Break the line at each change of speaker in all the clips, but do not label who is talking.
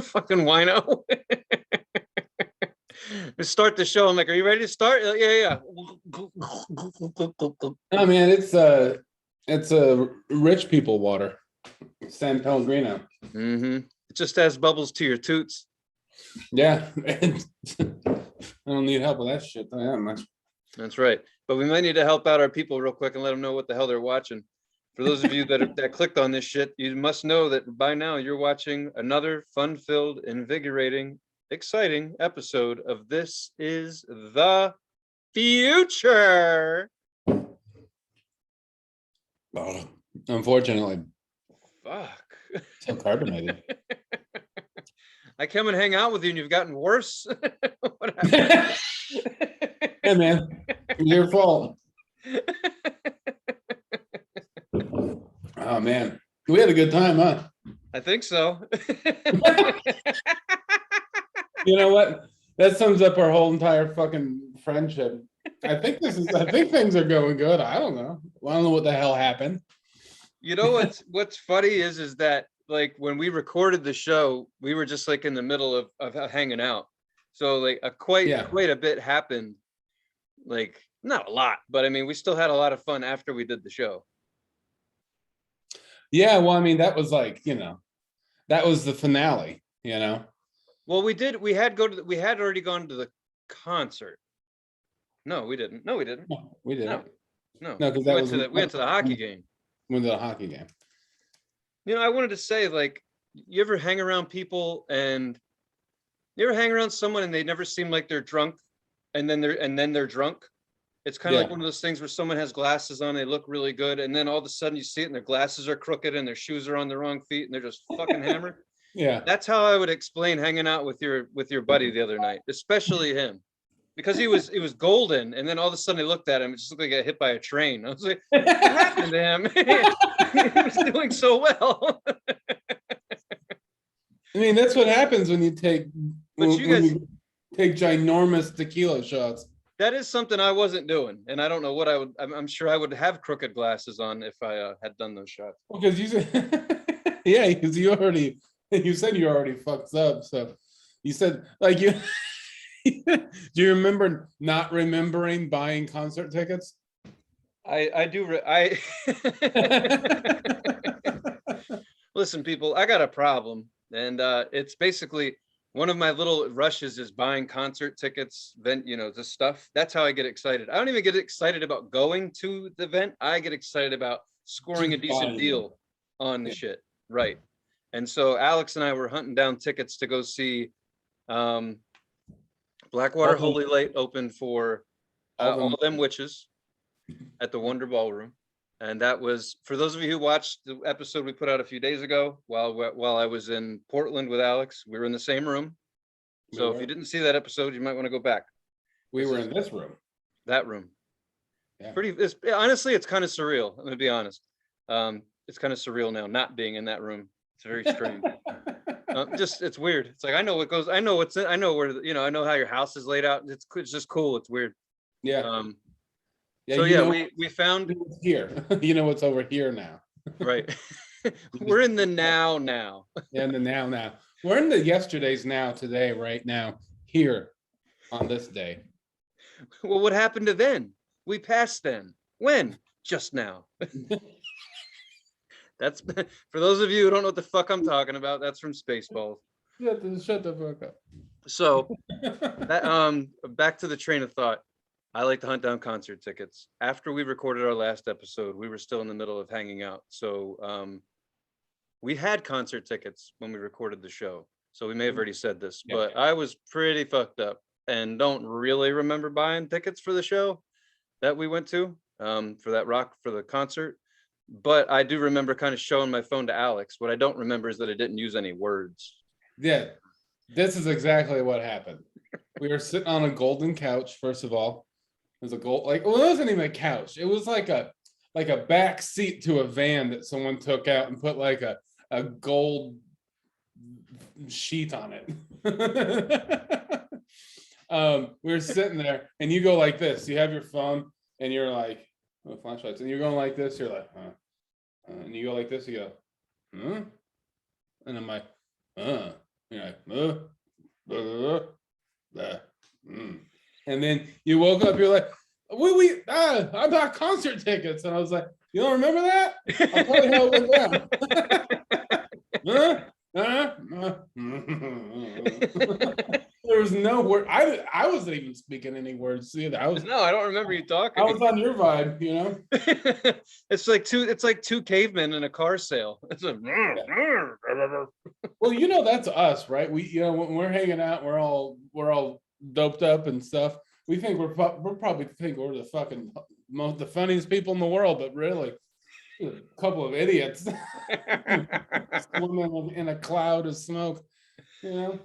Fucking wino. We start the show. I'm like, are you ready to start? Yeah.
Oh man, it's a rich people water. San Pellegrino.
It just adds bubbles to your toots.
Yeah. I don't need help with that shit that much.
That's right. But we might need to help out our people real quick and let them know what the hell they're watching. For those of you that clicked on this shit, you must know that by now you're watching another fun-filled, invigorating, exciting episode of This Is the Future.
Oh, unfortunately.
Fuck.
So carbonated.
I come and hang out with you and you've gotten worse. What
Hey man, it's your fault. Oh man, we had a good time, huh?
I think so.
You know what? That sums up our whole entire fucking friendship. I think things are going good. I don't know. I don't know what the hell happened.
You know what's funny is that like when we recorded the show, we were just like in the middle of hanging out. So like quite a bit happened. Like not a lot, but I mean we still had a lot of fun after we did the show.
Yeah, well, I mean, that was like, that was the finale,
Well, we had already gone to the concert. No, we didn't. No, we didn't.
No, we didn't.
No.
No, because
we went to the hockey game.
Went to the hockey game.
I wanted to say, like, you ever hang around people and you ever hang around someone and they never seem like they're drunk and then they're drunk? It's kind of like one of those things where someone has glasses on, they look really good, and then all of a sudden you see it and their glasses are crooked and their shoes are on the wrong feet and they're just fucking hammered.
Yeah.
That's how I would explain hanging out with your buddy the other night, especially him. Because he was golden, and then all of a sudden I looked at him, it just looked like I got hit by a train. I was like, what happened to him? He was doing so well.
I mean, that's what happens when you take you take ginormous tequila shots.
That is something I wasn't doing, and I don't know what I would. I'm sure I would have crooked glasses on if I had done those shots.
Well, because you said, yeah, because you said you already fucked up. So you said like you. Do you remember not remembering buying concert tickets?
I do. Listen, people, I got a problem, and it's basically one of my little rushes is buying concert tickets, this stuff. That's how I get excited. I don't even get excited about going to the event. I get excited about scoring a decent deal on the shit. Right. And so Alex and I were hunting down tickets to go see Blackwater Holy Light open for All Them Witches at the Wonder Ballroom. And that was, for those of you who watched the episode we put out a few days ago, while I was in Portland with Alex, we were in the same room. So if you didn't see that episode, you might want to go back.
We were in this room.
That room.
Yeah.
Honestly, it's kind of surreal. I'm gonna be honest. It's kind of surreal now, not being in that room. It's very strange. It's weird. It's like I know what goes. I know what's. I know where. I know how your house is laid out. It's just cool. It's weird.
Yeah.
We found
here. You know what's over here now.
Right. We're in the now.
Yeah, in the now. We're in the yesterdays now, today, right now, here on this day.
Well, what happened to then? We passed then. When? Just now. That's for those of you who don't know what the fuck I'm talking about. That's from Spaceballs.
Shut the fuck up.
So, back to the train of thought. I like to hunt down concert tickets. After we recorded our last episode, we were still in the middle of hanging out. So, we had concert tickets when we recorded the show. So we may have already said this, but I was pretty fucked up and don't really remember buying tickets for the show that we went to for the concert. But I do remember kind of showing my phone to Alex. What I don't remember is that I didn't use any words.
Yeah, this is exactly what happened. We were sitting on a golden couch, first of all. It was it wasn't even a couch. It was like a back seat to a van that someone took out and put like a gold sheet on it. We were sitting there and you go like this. You have your phone and you're like, oh, flashlights. And you're going like this. You're like, huh. And you go like this. You go, huh? And I'm like, huh. You're like, and then you woke up, you're like, I bought concert tickets. And I was like, you don't remember that? I'll tell you how it went down. There was no word. I wasn't even speaking any words either.
No, I don't remember you talking.
I was on your vibe, you know.
It's like two cavemen in a car sale. It's a
Well, you know, that's us, right? We, you know, when we're hanging out, we're all doped up and stuff. We think we're probably think we're the fucking the funniest people in the world, but really, a couple of idiots swimming in a cloud of smoke, you know.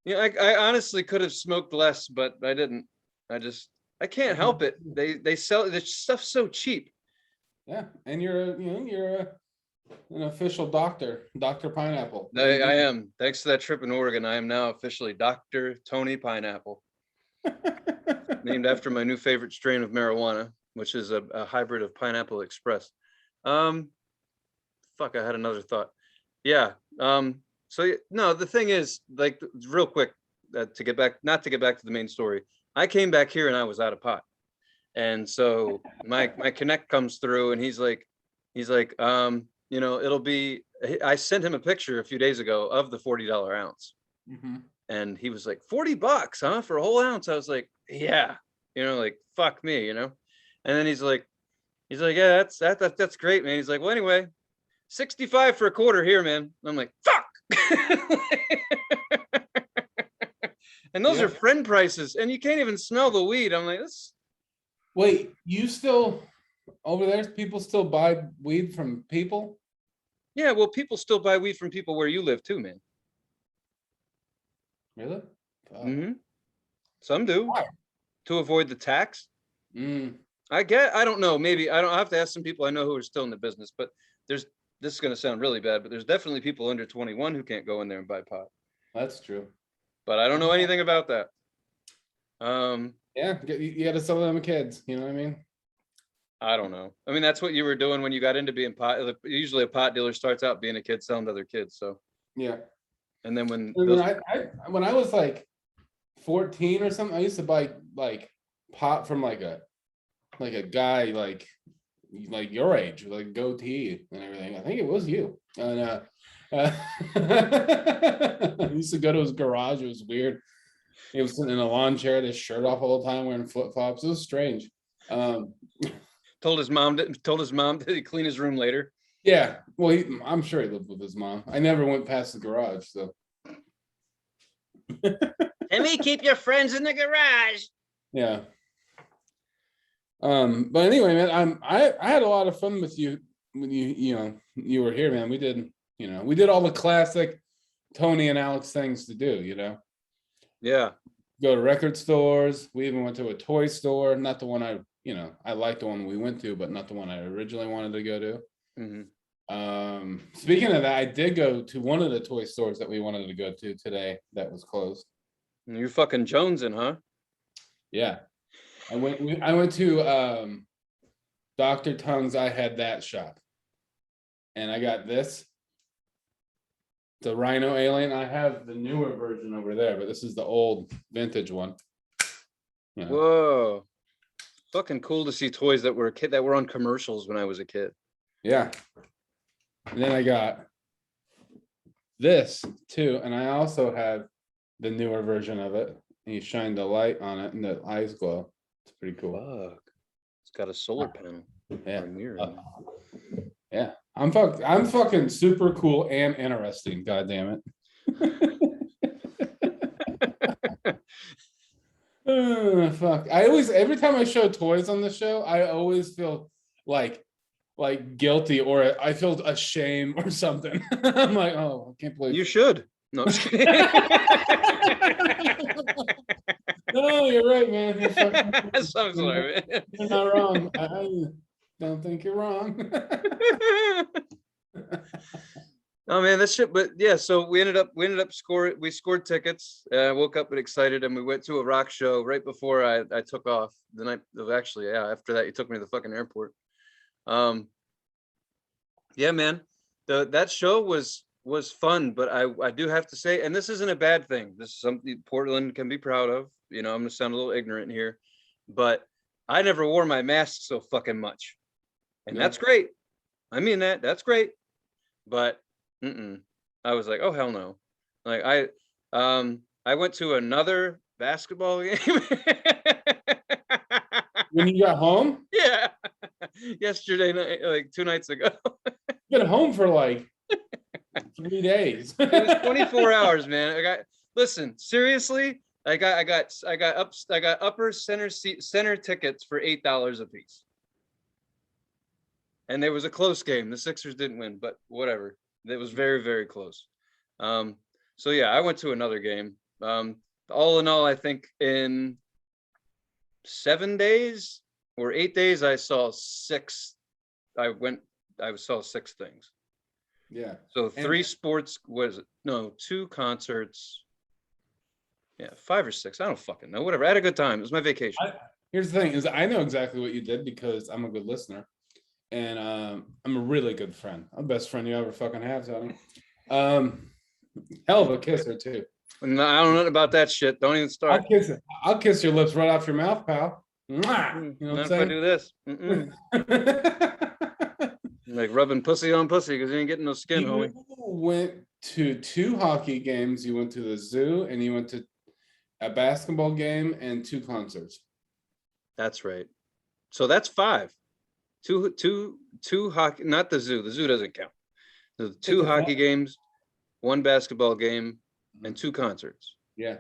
Yeah, I honestly could have smoked less, but I didn't. I can't help it. They sell this stuff so cheap.
Yeah, and you're an official Dr. Pineapple.
I am. Thanks to that trip in Oregon, I am now officially Dr. Tony Pineapple, named after my new favorite strain of marijuana, which is a hybrid of Pineapple Express. Fuck, I had another thought. Yeah. So no, the thing is, like, real quick, not to get back to the main story. I came back here and I was out of pot, and so my connect comes through, and he's like, you know, it'll be. I sent him a picture a few days ago of the $40 ounce, and he was like, $40, huh, for a whole ounce? I was like, yeah, you know, like, fuck me, you know. And then he's like, yeah, that's great, man. He's like, well, anyway, 65 for a quarter here, man. I'm like, fuck. And those are friend prices, and you can't even smell the weed. I'm like, this.
Wait, you still over there? People still buy weed from people?
Yeah, well, people still buy weed from people where you live too, man.
Really?
Some do.
Why?
To avoid the tax. I don't know. Maybe I have to ask some people I know who are still in the business, but this is going to sound really bad, but there's definitely people under 21 who can't go in there and buy pot.
That's true.
But I don't know anything about that.
Yeah, you got to sell them kids. You know what I mean?
I don't know. I mean, that's what you were doing when you got into being pot. Usually a pot dealer starts out being a kid selling to other kids. So
yeah.
And then when
I was like 14 or something, I used to buy like pot from like a guy like your age with like goatee and everything. I think it was you. And I used to go to his garage. It was weird. He was sitting in a lawn chair, his shirt off all the time, wearing flip flops. It was strange.
Told his mom that he'd clean his room later.
Yeah, well, I'm sure he lived with his mom. I never went past the garage, so.
Timmy, keep your friends in the garage.
Yeah. But anyway, man, I had a lot of fun with you when you were here, man. We did all the classic Tony and Alex things to do, you know.
Yeah.
Go to record stores. We even went to a toy store. Not the one I liked the one we went to, but not the one I originally wanted to go to. Speaking of that, I did go to one of the toy stores that we wanted to go to today that was closed.
You're fucking jonesing, huh?
Yeah. I went to Dr. Tongue's I Had That shop. And I got this. The Rhino Alien. I have the newer version over there, but this is the old vintage one. You know.
Whoa. Fucking cool to see toys that were on commercials when I was a kid.
Yeah. And then I got this too. And I also have the newer version of it. And you shine the light on it and the eyes glow. It's pretty cool.
Fuck. It's got a solar panel.
Yeah.
Mirror.
Yeah. I'm fucking super cool and interesting. God damn it. Fuck. Every time I show toys on the show, I always feel like guilty, or I feel ashamed or something. I'm like, oh, I can't believe
you should. No, I'm just kidding.
No, you're right, man. You're not wrong. I don't think you're wrong.
Oh man, that shit. But yeah, so we ended up scoring. We scored tickets. Woke up and excited, and we went to a rock show right before I took off. The night of actually, yeah. After that, you took me to the fucking airport. Yeah, man. That show was was fun, but I do have to say, and this isn't a bad thing. This is something Portland can be proud of. You know, I'm gonna sound a little ignorant here, but I never wore my mask so fucking much, and
Yeah.
that's great. I mean that's great, but I was like, oh hell no. Like I went to another basketball game.
When you got home,
Yeah, yesterday night, like 2 nights ago.
you got home for like 3 days.
It was 24 hours, man. Listen, seriously, I got upper center tickets for $8 a piece. And there was a close game. The Sixers didn't win, but whatever. It was very, very close. So yeah, I went to another game. All in all, I think in 7 days or 8 days, I saw six. I saw six things.
Yeah.
So three sports, was it? No, 2 concerts. Yeah, 5 or 6. I don't fucking know. Whatever. I had a good time. It was my vacation.
Here's the thing: is I know exactly what you did because I'm a good listener, and I'm a really good friend. I'm the best friend you ever fucking have, Tony. Hell of a kisser too.
No, I don't know about that shit. Don't even start.
I'll kiss your lips right off your mouth, pal. Mwah! You know what I'm
Not if I
saying?
do this. Like rubbing pussy on pussy because you ain't getting no skin, homie.
You went to 2 hockey games. You went to the zoo, and you went to a basketball game and 2 concerts.
That's right. So that's 5. Two hockey, not the zoo. The zoo doesn't count. The 2 hockey games, 1 basketball game, and 2 concerts.
Yeah.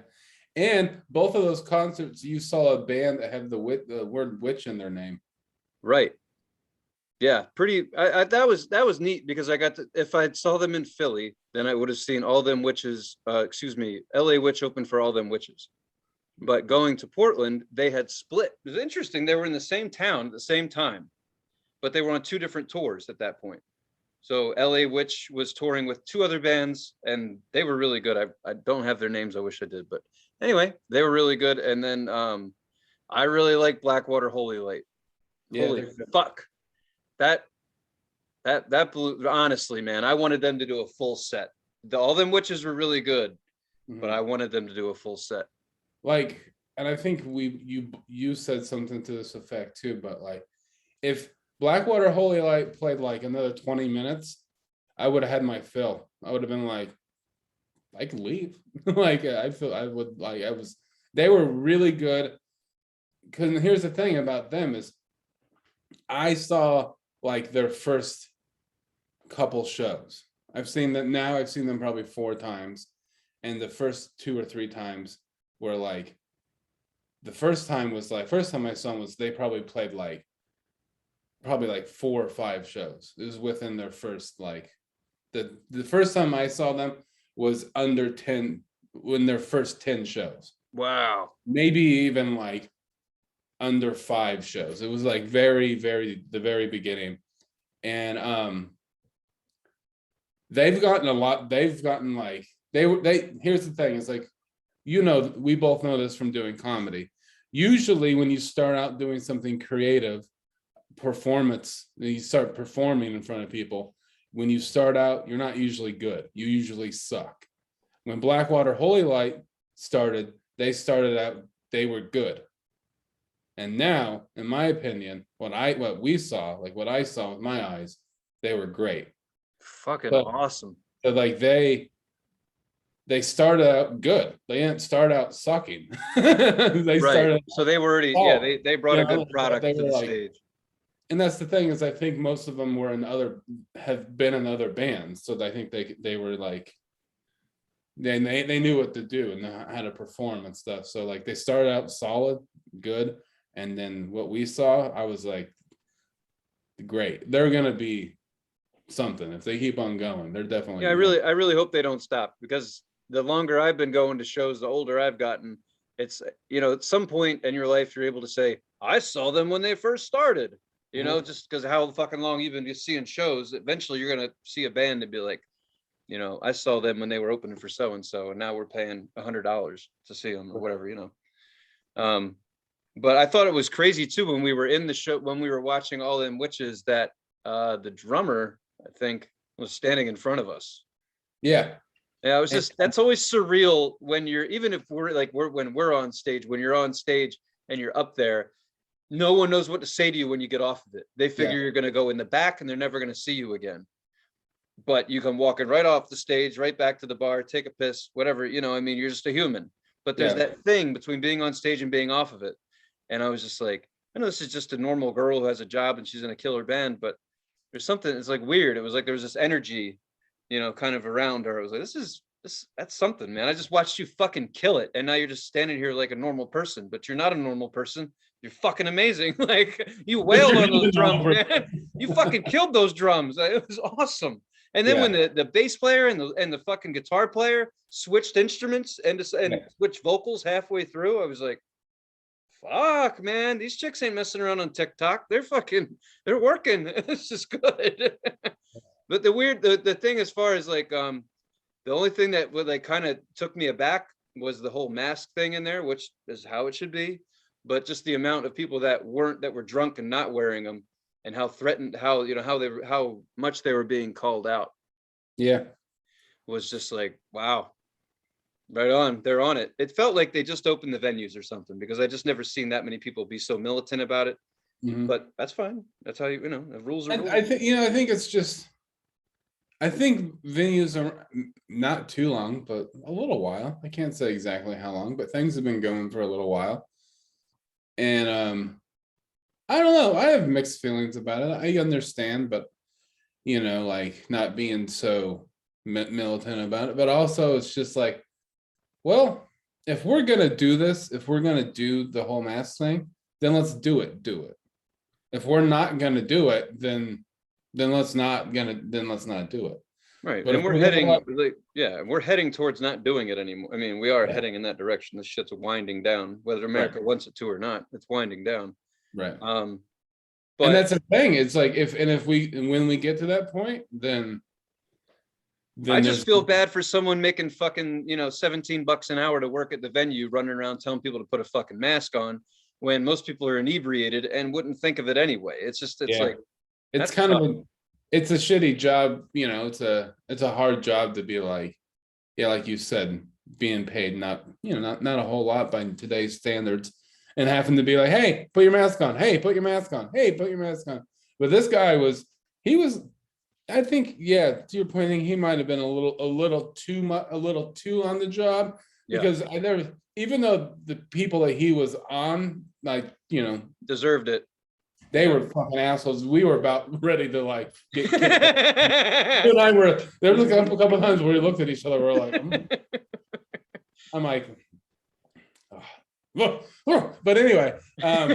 And both of those concerts, you saw a band that had the word witch in their name.
Right. Yeah, pretty. That was neat because I got to, if I saw them in Philly, then I would have seen all them witches. LA Witch open for all them witches. But going to Portland, they had split. It was interesting. They were in the same town at the same time, but they were on 2 different tours at that point. So LA Witch was touring with 2 other bands, and they were really good. I don't have their names. I wish I did, but anyway, they were really good. And then I really like Blackwater Holy Light.
Yeah,
Holy fuck. That blew, honestly, man. I wanted them to do a full set. All them witches were really good, but I wanted them to do a full set.
Like, and I think you said something to this effect too, but like if Blackwater Holy Light played like another 20 minutes, I would have had my fill. I would have been like, I could leave. Like they were really good. Because here's the thing about them is I saw like their first couple shows. I've seen them probably 4 times. And the first 2 or 3 times were like, the first time I saw them was they probably played like 4 or 5 shows. It was within their first, like, the first time I saw them was under 10 when their first 10 shows.
Wow.
Maybe even like under 5 shows. It was like the very beginning. And they've gotten like here's the thing, it's like, we both know this from doing comedy. Usually when you start out doing something creative, performance, you start performing in front of people, when you start out, you're not usually good. You usually suck. When Blackwater Holy Light started, they were good. And now, in my opinion, what I saw with my eyes, they were great.
Fucking awesome.
So like they started out good. They didn't start out sucking.
So they were already, they brought a good product to the stage.
And that's the thing, is I think most of them have been in other bands. So I think they were like, they knew what to do and how to perform and stuff. So like they started out solid, good. And then what we saw, I was like, great. They're going to be something. If they keep on going, they're definitely.
Yeah, I really hope they don't stop, because the longer I've been going to shows, the older I've gotten. It's, at some point in your life, you're able to say, I saw them when they first started, just because how fucking long you've been just seeing shows. Eventually you're going to see a band and be like, I saw them when they were opening for so-and-so, and now we're paying $100 to see them or whatever, But I thought it was crazy too, when we were in the show, when we were watching All Them Witches, that the drummer, I think, was standing in front of us.
Yeah.
Yeah, it was
And-
just, that's always surreal when you're, even if when we're on stage, when you're on stage and you're up there, no one knows what to say to you when you get off of it. They figure
Yeah.
you're going to go in the back and they're never going to see you again. But you come walking right off the stage, right back to the bar, take a piss, whatever, I mean, you're just a human. But there's
Yeah.
that thing between being on stage and being off of it. And I was just like, I know this is just a normal girl who has a job and she's in a killer band, but there's something, it's like weird. It was like there was this energy, kind of around her. I was like, that's something, man. I just watched you fucking kill it. And now you're just standing here like a normal person, but you're not a normal person. You're fucking amazing. Like you wailed on those drums, man. You fucking killed those drums. It was awesome. And then when the bass player and the fucking guitar player switched instruments and switched vocals halfway through, I was like, fuck, man, these chicks ain't messing around on TikTok. They're working. It's just good. But the thing as far as like the only thing that would like kind of took me aback was the whole mask thing in there, which is how it should be. But just the amount of people that were drunk and not wearing them, and how threatened, how much they were being called out.
Yeah.
Was just like, wow, right on, they're on it. It felt like they just opened the venues or something, because I just never seen that many people be so militant about it.
Mhm.
But that's fine. That's how the rules are rules.
I think I think it's just. I think venues are not too long, but a little while. I can't say exactly how long, but things have been going for a little while. And I don't know. I have mixed feelings about it. I understand, but like not being so militant about it. But also, it's just like, well, if we're gonna do this, if we're gonna do the whole mask thing, then let's do it. Do it. If we're not gonna do it, then let's not do it.
Right.
But
And
if
we're
we're gonna
heading like, yeah, we're heading towards not doing it anymore. I mean, we are
Yeah.
heading in that direction. This shit's winding down, whether America wants it to or not. It's winding down.
right.
And
But
that's
the thing. It's like when we get to that point, then
I
there's
just feel bad for someone making fucking, $17 an hour to work at the venue, running around telling people to put a fucking mask on, when most people are inebriated and wouldn't think of it anyway. It's like,
it's kind of it's a shitty job. It's a hard job to be like, yeah, like you said, being paid not a whole lot by today's standards, and having to be like, hey, put your mask on. Hey, put your mask on. Hey, put your mask on. But this guy was. I think, yeah, to your point, I think he might have been a little too on the job, because even though the people that he was on, like,
deserved it.
they were fucking assholes. We were about ready to like get kicked. And I were. There was a couple times where we looked at each other. We're like, I'm like, but anyway, there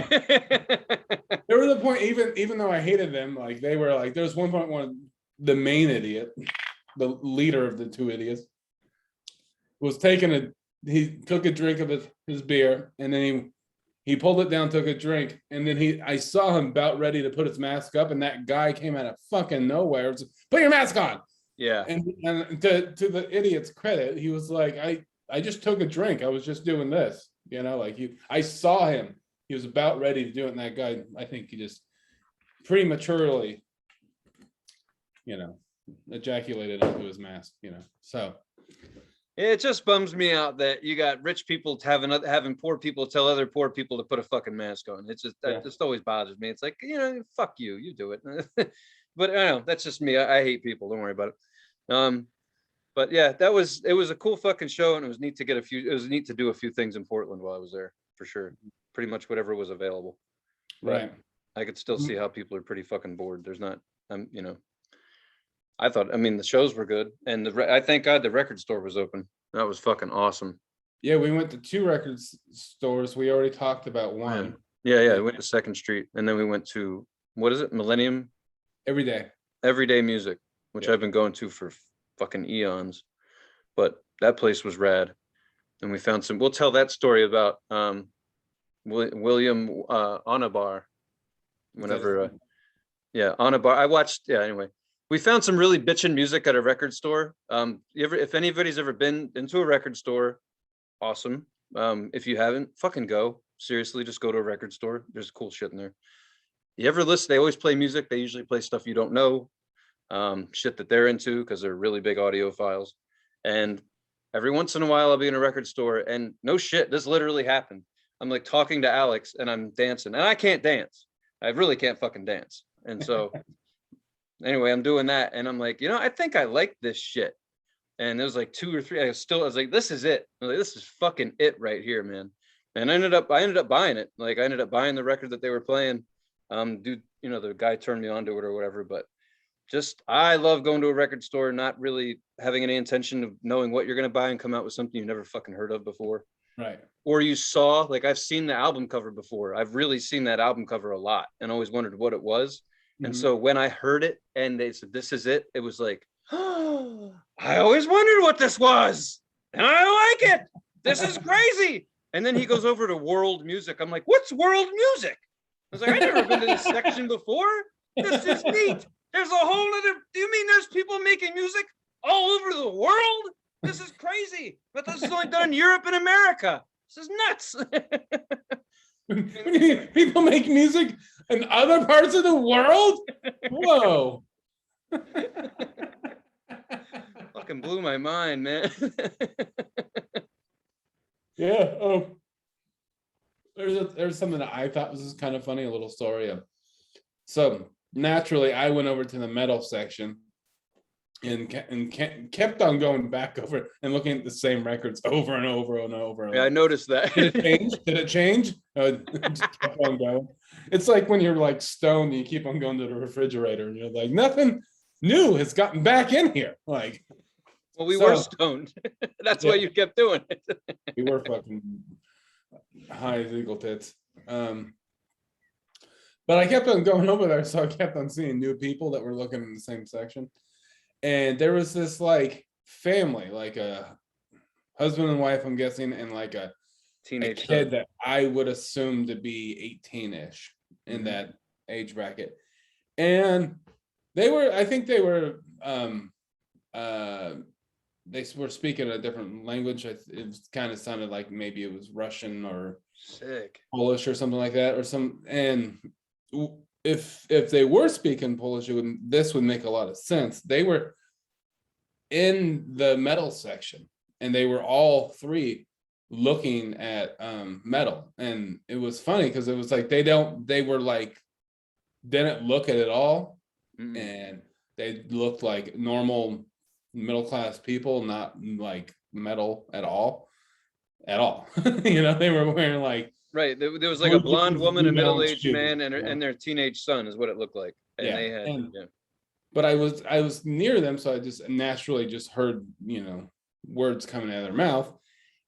was a point. Even though I hated them, like they were like, there was one point when the main idiot, the leader of the two idiots, was he took a drink of his beer, and then he pulled it down, took a drink, and then I saw him about ready to put his mask up, and that guy came out of fucking nowhere. Put your mask on.
Yeah.
And to the idiot's credit, he was like, I just took a drink. I was just doing this, I saw him. He was about ready to do it, and that guy, I think he just prematurely, ejaculated onto his mask, so.
It just bums me out that you got rich people having poor people tell other poor people to put a fucking mask on. It's just, that just always bothers me. It's like, fuck you, you do it. But I know, that's just me. I hate people. Don't worry about it. But yeah, it was a cool fucking show, and it was neat to do a few things in Portland while I was there, for sure. Pretty much whatever was available. But
Right.
I could still see how people are pretty fucking bored. There's not, I mean, the shows were good, and I thank God the record store was open. That was fucking awesome.
Yeah, we went to 2 record stores. We already talked about one.
Yeah. We went to Second Street, and then we went to, what is it, Millennium? Everyday Music, which I've been going to for fucking eons. But that place was rad, and we found some. We'll tell that story about William Onabar. Whenever, Onabar. I watched. Yeah. Anyway. We found some really bitchin' music at a record store. If anybody's ever been into a record store, awesome. If you haven't, fucking go. Seriously, just go to a record store. There's cool shit in there. You ever listen? They always play music. They usually play stuff you don't know, shit that they're into, because they're really big audiophiles. And every once in a while I'll be in a record store and no shit, this literally happened. I'm like talking to Alex and I'm dancing and I can't dance. I really can't fucking dance. And so anyway, I'm doing that and I'm like, I think I like this shit. And it was like 2 or 3. I was like, this is it. I was like, this is fucking it right here, man. And I ended up buying it. Like I ended up buying the record that they were playing. Dude, the guy turned me onto it or whatever. But just I love going to a record store, not really having any intention of knowing what you're gonna buy and come out with something you've never fucking heard of before.
Right.
Or you saw, like I've seen the album cover before. I've really seen that album cover a lot and always wondered what it was. And so when I heard it and they said, this is it, it was like, oh, I always wondered what this was. And I like it. This is crazy. And then he goes over to world music. I'm like, what's world music? I was like, I've never been to this section before. This is neat. There's a whole other, do you mean there's people making music all over the world? This is crazy. But this is only done in Europe and America. This is nuts.
People make music in other parts of the world? Whoa.
Fucking blew my mind, man.
Yeah. Oh, there's something that I thought was kind of funny, a little story. So naturally, I went over to the metal section and kept on going back over and looking at the same records over and over and over.
Yeah, I noticed that.
Did it change? Did it change? Just kept on going. It's like when you're like stoned and you keep on going to the refrigerator and you're like, nothing new has gotten back in here. Like,
well, we were stoned. That's why you kept doing it.
We were fucking high as eagle tits. But I kept on going over there, so I kept on seeing new people that were looking in the same section. And there was this like family, like a husband and wife, I'm guessing, and like a
teenage
kid that I would assume to be 18-ish in that age bracket. And I think they were speaking a different language. It kind of sounded like maybe it was Russian or Polish or something like that, and if they were speaking Polish, this would make a lot of sense. They were in the metal section and they were all three looking at metal, and it was funny because it was like they didn't look at it all, and they looked like normal middle-class people, not like metal at all. They were wearing like,
right, there was like a blonde woman, a middle-aged man, and their teenage son is what it looked like. And they had
but I was near them, so I just naturally just heard words coming out of their mouth,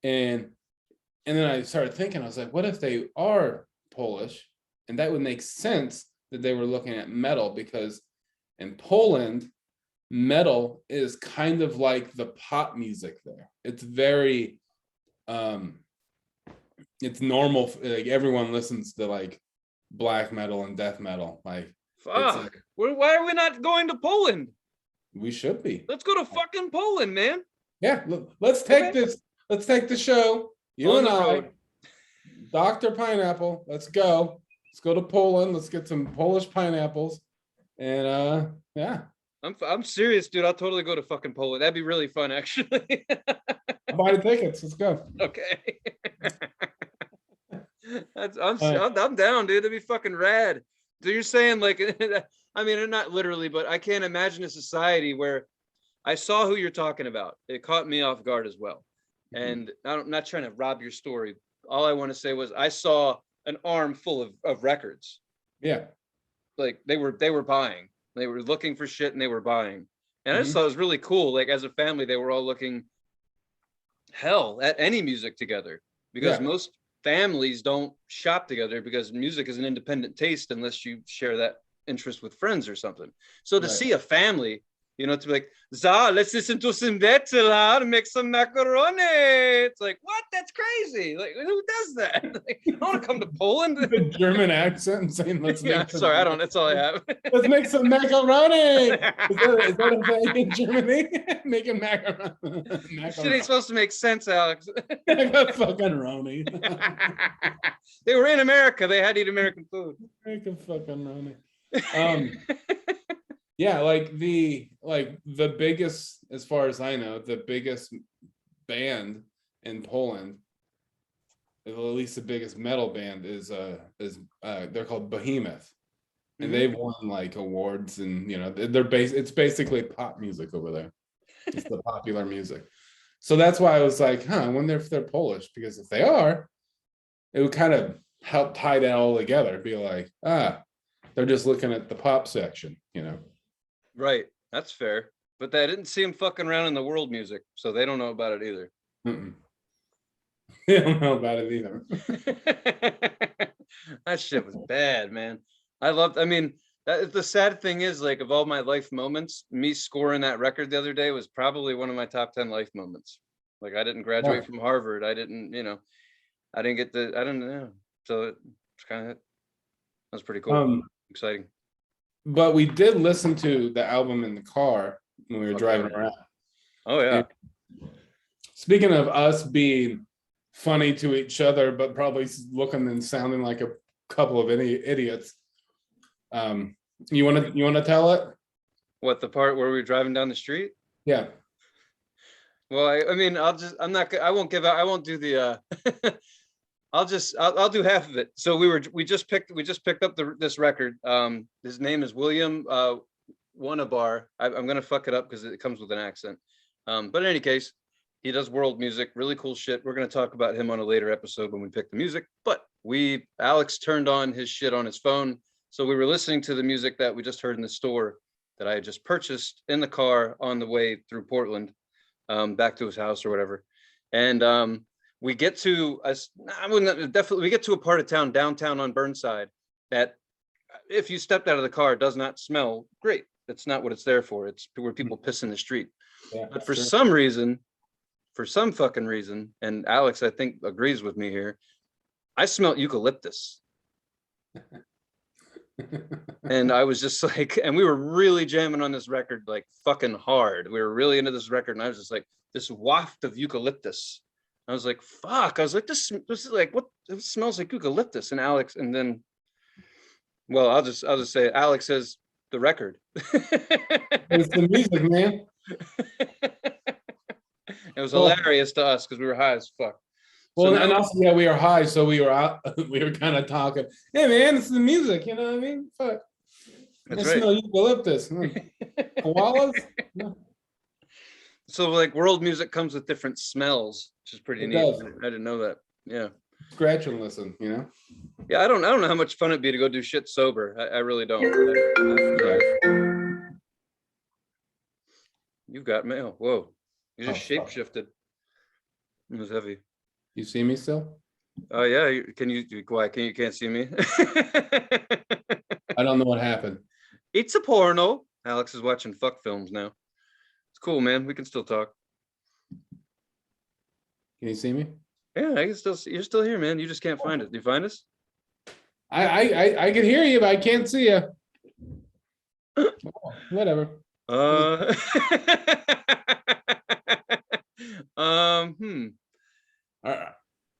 and then I started thinking, I was like, what if they are Polish? And that would make sense that they were looking at metal, because in Poland, metal is kind of like the pop music there. It's very it's normal, like everyone listens to like black metal and death metal. Like,
fuck, why are we not going to Poland?
We should be.
Let's go to fucking Poland, man.
Yeah, let's take the show, you and I, Dr. Pineapple, let's go to Poland. Let's get some Polish pineapples, and yeah.
I'm serious, dude. I'll totally go to fucking Poland. That'd be really fun, actually.
I'll buy the tickets. Let's go.
Okay. I'm down, dude. That'd be fucking rad. So you're saying, like, I mean, not literally, but I can't imagine a society where I saw who you're talking about. It caught me off guard as well. And I'm not trying to rob your story. All I want to say was I saw an arm full of records.
Yeah.
Like they were buying. They were looking for shit and they were buying. And I just thought it was really cool. Like as a family, they were all looking at any music together, because most families don't shop together, because music is an independent taste unless you share that interest with friends or something. So to see a family, to be like, let's listen to some metal and make some macaroni. It's like, what? That's crazy. Like, who does that? Like, you don't want to come to Poland?
The German accent and saying, let's make
sorry, that's all I have.
Let's make some macaroni. Is that a thing in Germany? Making macaroni.
Shit ain't supposed to make sense, Alex.
Mac-afuckin-roni.
They were in America. They had to eat American food.
Mac-afuckin-roni. Yeah, like the biggest, as far as I know, the biggest band in Poland, at least the biggest metal band, is they're called Behemoth, and
Mhm.
they've won like awards, and it's basically pop music over there. It's the popular music. So that's why I was like, I wonder if they're Polish, because if they are, it would kind of help tie that all together. Be like, they're just looking at the pop section.
Right. That's fair. But they didn't see him fucking around in the world music, so they don't know about it either.
Mm-mm. They don't know about it either.
That shit was bad, man. I mean, the sad thing is, like, of all my life moments, me scoring that record the other day was probably one of my top 10 life moments. Like, I didn't graduate from Harvard. I didn't, I didn't get I don't know. So it's kind of, that was pretty cool. Exciting.
But we did listen to the album in the car when we were driving around.
Oh yeah.
And speaking of us being funny to each other, but probably looking and sounding like a couple of idiots. You want to tell it?
What, the part where we were driving down the street?
Yeah.
Well, I mean, I won't do the, I'll do half of it. So we just picked up this record. His name is William Wanabar. I'm gonna fuck it up because it comes with an accent. But in any case, he does world music, really cool shit. We're gonna talk about him on a later episode when we pick the music. But Alex turned on his shit on his phone, so we were listening to the music that we just heard in the store that I had just purchased in the car on the way through Portland, back to his house or whatever. And we get to we get to a part of town, downtown on Burnside, that if you stepped out of the car, does not smell great. That's not what it's there for. It's where people piss in the street.
Yeah,
but for some fucking reason, and Alex, I think, agrees with me here, I smelled eucalyptus. And I was just like, and we were really jamming on this record, like fucking hard. We were really into this record, and I was just like, this waft of eucalyptus. I was like, fuck. I was like, this is like, what? It smells like eucalyptus. And Alex, and then, well, I'll just say it. Alex says the record.
It's the music, man.
It was hilarious to us because we were high as fuck.
Well, and also, yeah, we were high, so we were out. We were kind of talking. Hey, man, it's the music. You know what I mean? Fuck.
That's
I
right.
smell eucalyptus. Koalas. No.
So, like, world music comes with different smells, which is pretty neat.
Does.
I didn't know that. Yeah.
Scratch and listen.
Yeah, I don't know how much fun it'd be to go do shit sober. I really don't. You've got mail. Whoa. You just shape-shifted. It was heavy.
You see me still?
Oh yeah. Can you quiet? You can't see me?
I don't know what happened.
It's a porno. Alex is watching fuck films now. It's cool, man. We can still talk.
Can you see me?
Yeah, I can still see. You're still here, man. You just can't find it. You find us?
I can hear you, but I can't see you. Whatever.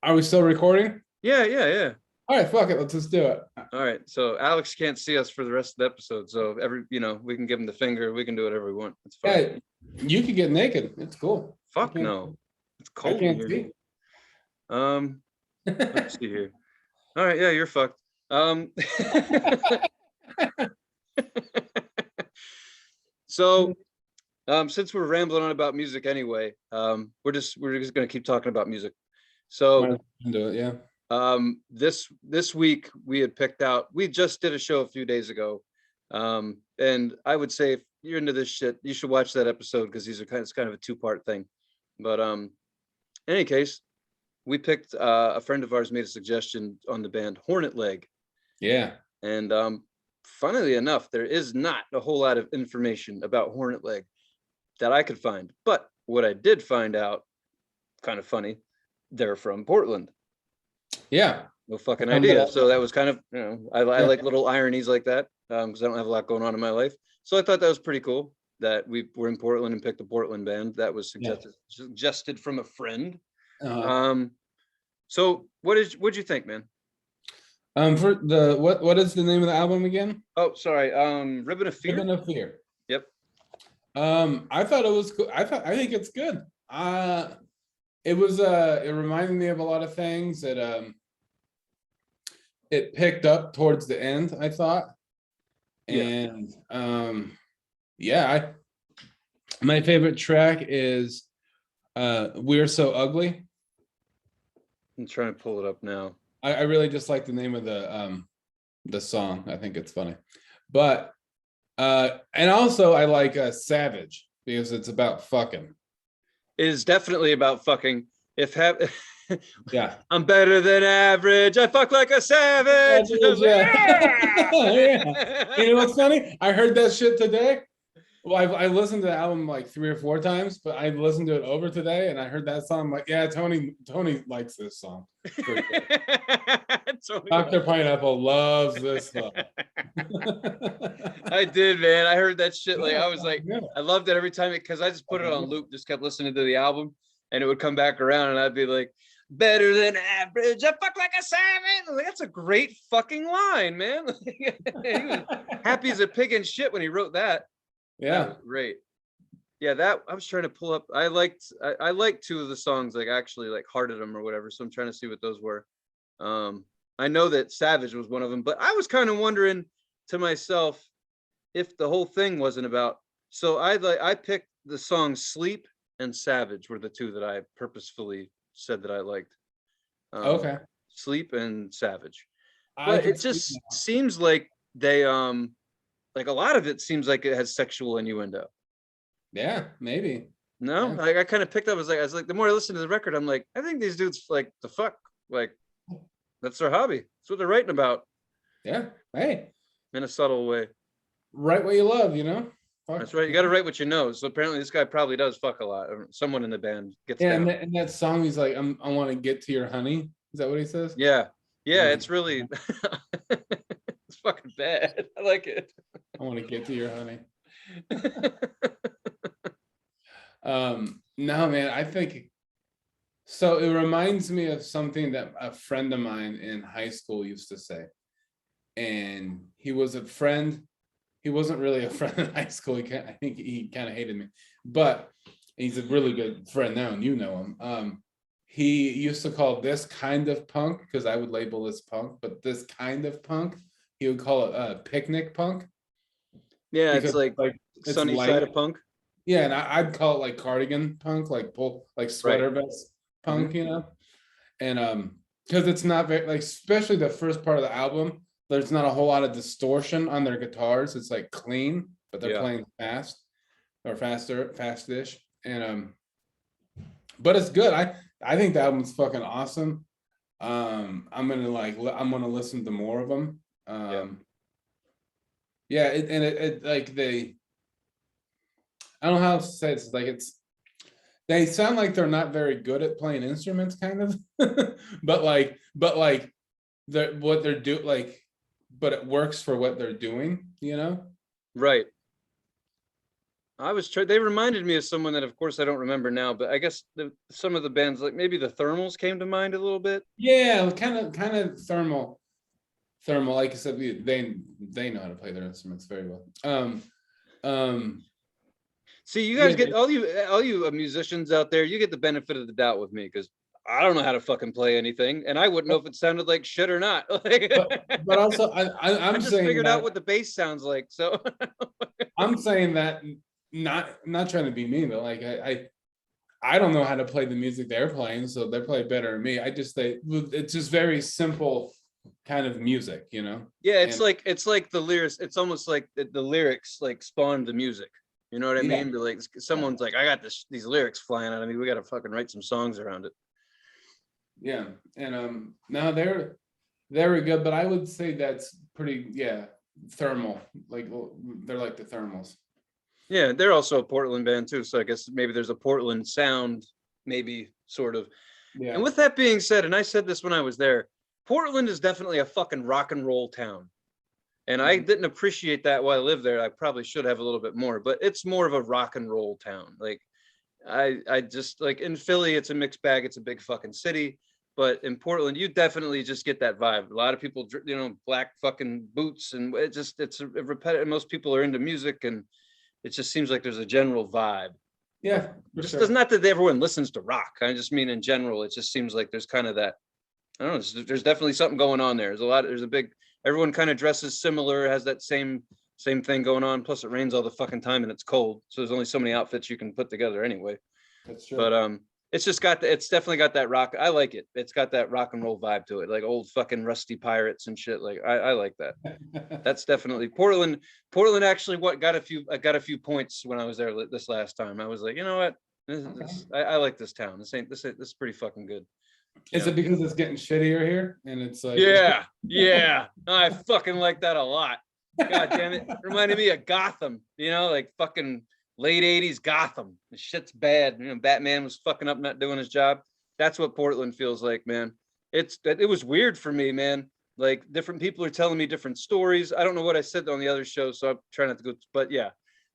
Are we still recording?
Yeah.
All right, fuck it. Let's just do it.
All right. So Alex can't see us for the rest of the episode. So we can give him the finger. We can do whatever we want. It's fine.
Yeah, you can get naked. It's cool.
Fuck no. It's cold in here. Let's see here. All right. Yeah, you're fucked. So, since we're rambling on about music anyway, we're just gonna keep talking about music. So,
do it, yeah.
This week we just did a show a few days ago, and I would say if you're into this shit, you should watch that episode because it's kind of a two-part thing. But in any case, we picked a friend of ours made a suggestion on the band Hornet Leg.
Yeah.
And funnily enough, there is not a whole lot of information about Hornet Leg that I could find. But what I did find out, kind of funny, they're from Portland.
Yeah.
No fucking idea. So that was kind of, I like little ironies like that because I don't have a lot going on in my life. So I thought that was pretty cool that we were in Portland and picked a Portland band. That was suggested from a friend. So what'd you think, man?
For the what is the name of the album again?
Oh, sorry. Ribbon of Fear.
Ribbon of Fear. I thought it was cool. I think it's good. It reminded me of a lot of things. It picked up towards the end, I thought.
Yeah,
And yeah, my favorite track is We're So Ugly.
I'm trying to pull it up now.
I really just like the name of the song. I think it's funny. But and also I like Savage because it's about fucking.
It is definitely about fucking. If have
Yeah.
I'm better than average. I fuck like a savage. I was like,
Yeah. Yeah. You know
"Yeah!"
what's funny? I heard that shit today. Well, I listened to the album like 3 or 4 times, but I listened to it over today, and I heard that song. I'm like, yeah, Tony likes this song. For sure.
Totally
Dr.
like
Pineapple loves this song.
I did, man. I heard that shit. Like,
Yeah,
I was like,
yeah.
I loved it every time because I just put it on loop, just kept listening to the album, and it would come back around, and I'd be like, better than average. I fuck like a savage. Like, that's a great fucking line, man. He was happy as a pig in shit when he wrote that. That
Yeah.
was great. Yeah, that I was trying to pull up. I liked two of the songs, like actually like hearted them or whatever. So I'm trying to see what those were. I know that Savage was one of them, but I was kind of wondering to myself if the whole thing wasn't about. So I picked the song Sleep and Savage were the two that I purposefully said that I liked.
Okay.
Sleep and Savage.
I
But
can
it
see
just
now.
seems like they like a lot of it seems like it has sexual innuendo.
Yeah, maybe.
No,
Yeah.
like I kind of picked up. I was like, the more I listen to the record, I'm like, I think these dudes like the fuck, like that's their hobby. That's what they're writing about
Yeah. Hey,
in a subtle way.
write what you love, you know? Fuck.
That's right. You got to write what you know. So apparently, this guy probably does fuck a lot. Or someone in the band gets
Yeah,
down.
and that song, he's like, I want to get to your honey. Is that what he says?
Yeah,
I
yeah.
wanna
It's really, it's fucking bad. I like it.
I want to get to your honey. No, man, I think so. It reminds me of something that a friend of mine in high school used to say. And he was a friend. He wasn't really a friend in high school. I think he kind of hated me, but he's a really good friend now, and you know him. He used to call this kind of punk, because I would label this punk, but this kind of punk, he would call it picnic punk,
Yeah, it's
because
like
it's
sunny side
light.
of punk.
Yeah, and I'd call it like cardigan punk, like
Right.
sweater vest
Mhm.
punk, and because it's not very, like, especially the first part of the album, there's not a whole lot of distortion on their guitars. It's like clean, but they're
Yeah.
playing fast or fastish, and but it's good. I think the album's fucking awesome. I'm gonna listen to more of them.
Yeah.
Yeah, it like I don't know how to say it. It's like they sound like they're not very good at playing instruments, kind of, but what they're do like, but it works for what they're doing.
Right. I was trying. They reminded me of someone that, of course, I don't remember now. But I guess some of the bands, like maybe the Thermals, came to mind a little bit.
Yeah, kind of thermal. Like I said, they know how to play their instruments very well. Um,
See, you
yeah,
guys get all you musicians out there. You get the benefit of the doubt with me because I don't know how to fucking play anything, and I wouldn't know if it sounded like shit or not. Like,
but also
I
I'm
just
saying
figured out
that
what the bass sounds like. So
I'm saying that not trying to be mean, but like I don't know how to play the music they're playing, so they play better than me. It's just very simple kind of music.
yeah,
And
it's like the lyrics. It's almost like the lyrics like spawned the music. You know what I
yeah,
mean? But like
yeah,
someone's like, I got these lyrics flying out of me. We got to fucking write some songs around it.
yeah. And no, they're very good, but I would say that's pretty, yeah, thermal. Like, well, they're like the thermals.
Yeah, they're also a Portland band too. So I guess maybe there's a Portland sound, maybe sort of. And
Yeah.
with that being said, and I said this when I was there, Portland is definitely a fucking rock and roll town. And I
Mhm.
didn't appreciate that while I lived there. I probably should have a little bit more, but it's more of a rock and roll town. Like I just like in Philly, it's a mixed bag. It's a big fucking city. But in Portland, you definitely just get that vibe. A lot of people, black fucking boots, and it's a repetitive. Most people are into music, and it just seems like there's a general vibe.
Yeah, for
Just
sure.
does not that everyone listens to rock. I just mean in general, it just seems like there's kind of that. I don't know. There's definitely something going on there. There's a big. Everyone kind of dresses similar, has that same thing going on. Plus, it rains all the fucking time and it's cold, so there's only so many outfits you can put together anyway.
That's true.
But it's just it's definitely got that rock. I like it. It's got that rock and roll vibe to it, like old fucking rusty pirates and shit. Like I like that. That's definitely Portland. Portland actually got a few points when I was there this last time. I was like, you know what? I like this town. This is pretty fucking good.
Is it because it's getting shittier here and it's like
yeah. I fucking like that a lot. God damn it. Reminded me of Gotham, like fucking late 80s Gotham. The shit's bad. Batman was fucking up, not doing his job. That's what Portland feels like, man. It was weird for me, man. Like different people are telling me different stories. I don't know what I said on the other show, so I'm trying not to go, but yeah,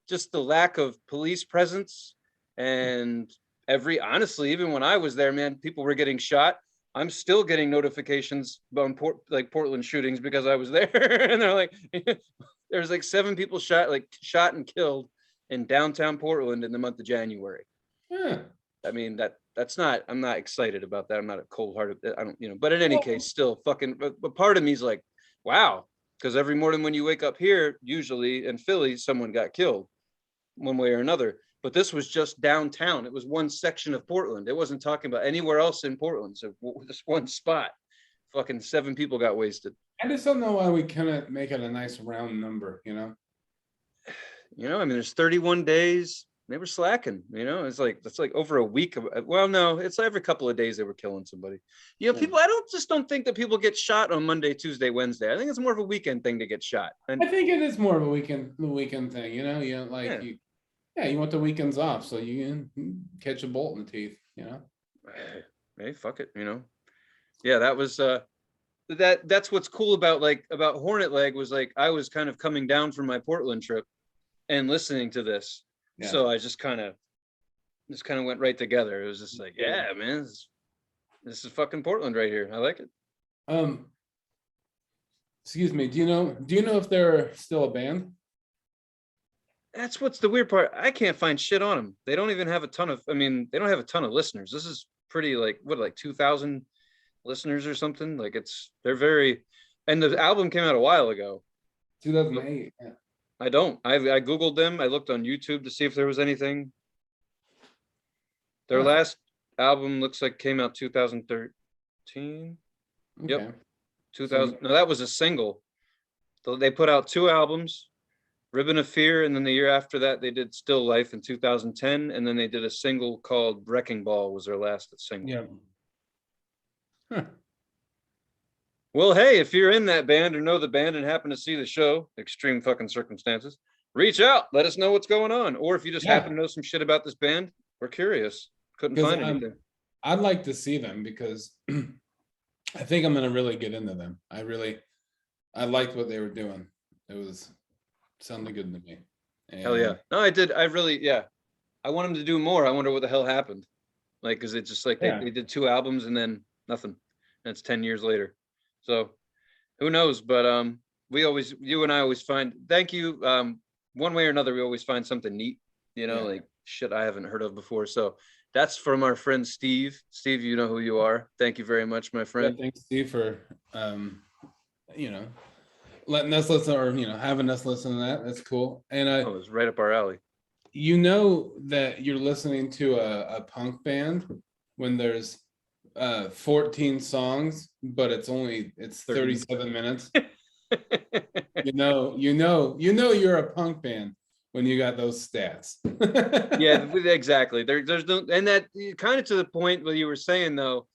just the lack of police presence. And honestly, even when I was there, man, people were getting shot. I'm still getting notifications on Portland shootings because I was there. And they're like, there's like 7 people shot and killed in downtown Portland in the month of January.
Yeah.
I mean, I'm not excited about that. I'm not a cold-hearted, I don't, but in any case, still fucking, but part of me is like, wow. Because every morning when you wake up here, usually in Philly, someone got killed one way or another. But this was just downtown. It was one section of Portland. It wasn't talking about anywhere else in Portland. So this one spot, fucking 7 people got wasted.
I just don't know why we couldn't make it a nice round number,
I mean, there's 31 days. They were slacking, it's like over a week of, well, no, it's every couple of days they were killing somebody. People, I don't think that people get shot on Monday, Tuesday, Wednesday. I think it's more of a weekend thing to get shot. And
I think it is more of a weekend thing, you want the weekends off so you can catch a bolt in the teeth,
Hey, fuck it, Yeah, that was that's what's cool about Hornet Leg was like I was kind of coming down from my Portland trip and listening to this. Yeah. So I just kind of went right together. It was just like, yeah, man, this is fucking Portland right here. I like it.
Excuse me, do you know if they're still a band?
That's what's the weird part. I can't find shit on them. They don't even have they don't have a ton of listeners. This is pretty like 2,000 listeners or something. Like they're very, and the album came out a while ago.
2008. Yeah.
I Googled them. I looked on YouTube to see if there was anything. Their last album looks like came out 2013. Okay. Yep. 2000. No, that was a single. They put out 2 albums. Ribbon of Fear, and then the year after that they did Still Life in 2010, and then they did a single called Wrecking Ball was their last single.
Yeah.
Huh. Well, hey, if you're in that band or know the band and happen to see the show, Extreme Fucking Circumstances, reach out, let us know what's going on. Or if you just happen to know some shit about this band, we're curious. Couldn't find anything.
I'd like to see them because I think I'm gonna really get into them. I liked what they were doing. It was sounded good to me. And
hell yeah. No, I did. I really, yeah. I want them to do more. I wonder what the hell happened. Like, cause it's just like they did 2 albums and then nothing. And it's 10 years later. So who knows? But you and I always find, thank you. One way or another, we always find something neat, like shit I haven't heard of before. So that's from our friend Steve. Steve, you know who you are. Thank you very much, my friend.
Yeah, thanks, Steve, for letting us listen or having us listen to that. That's cool. And
it was right up our alley.
That you're listening to a punk band when there's 14 songs, but it's 37 minutes. You're a punk band when you got those stats.
Yeah, exactly. There's no, and that kind of to the point where you were saying though,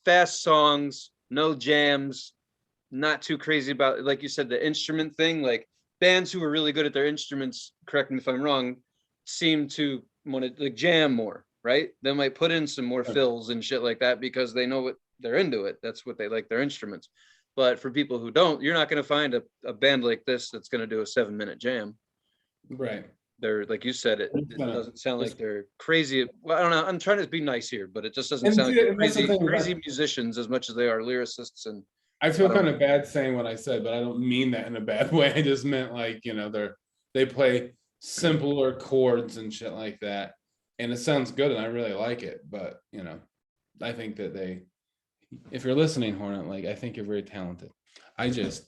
fast songs, no jams, not too crazy about, like you said, the instrument thing. Like bands who are really good at their instruments, correct me if I'm wrong, seem to want to jam more, right? They might put in some more fills and shit like that because they know what they're into it. That's what they like, their instruments. But for people who don't, you're not going to find a band like this that's going to do a 7-minute jam.
Right.
They're, like you said, it doesn't sound like they're crazy. Well, I don't know. I'm trying to be nice here, but it just doesn't sound like crazy musicians as much as they are lyricists. And
I feel kind of bad saying what I said, but I don't mean that in a bad way. I just meant they play simpler chords and shit like that. And it sounds good and I really like it. But, I think that if you're listening, Hornet, like, I think you're very talented. I just,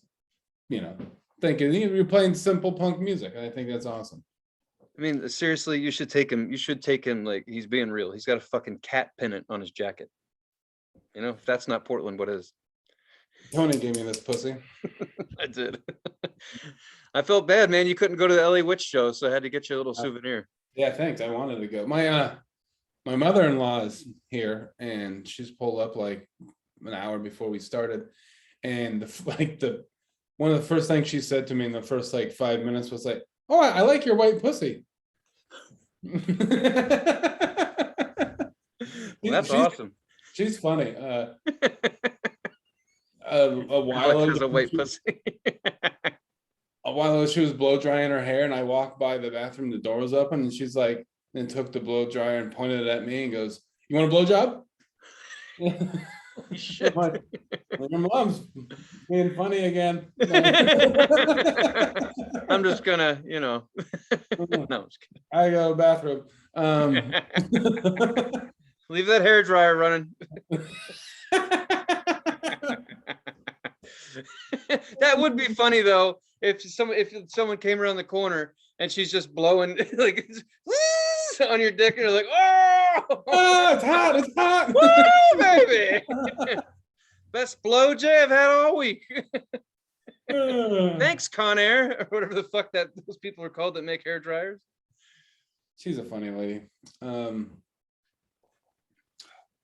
think you're playing simple punk music. And I think that's awesome.
I mean, seriously, you should take him. You should take him like he's being real. He's got a fucking cat pennant on his jacket. If that's not Portland, what is?
Tony gave me this pussy.
I did. I felt bad, man. You couldn't go to the LA Witch show, so I had to get you a little souvenir.
Yeah, thanks. I wanted to go. My mother-in-law is here, and she's pulled up like an hour before we started, and one of the first things she said to me in the first like 5 minutes was like, "Oh, I like your white pussy."
Well, that's awesome.
She's funny. A while ago,
a white pussy.
a while ago, she was blow drying her hair, and I walked by the bathroom. The door was open, and she's like, and took the blow dryer and pointed it at me and goes, "You want a blow job?"
Shit.
Your mom's being funny again.
I'm just gonna, no, I'm just kidding.
I go to the bathroom.
Leave that hair dryer running. That would be funny though, if someone came around the corner and she's just blowing like on your dick and you're like, oh,
it's hot.
Woo, baby. Best blow Jay I've had all week. Thanks, Conair, or whatever the fuck those people are called that make hair dryers.
She's a funny lady.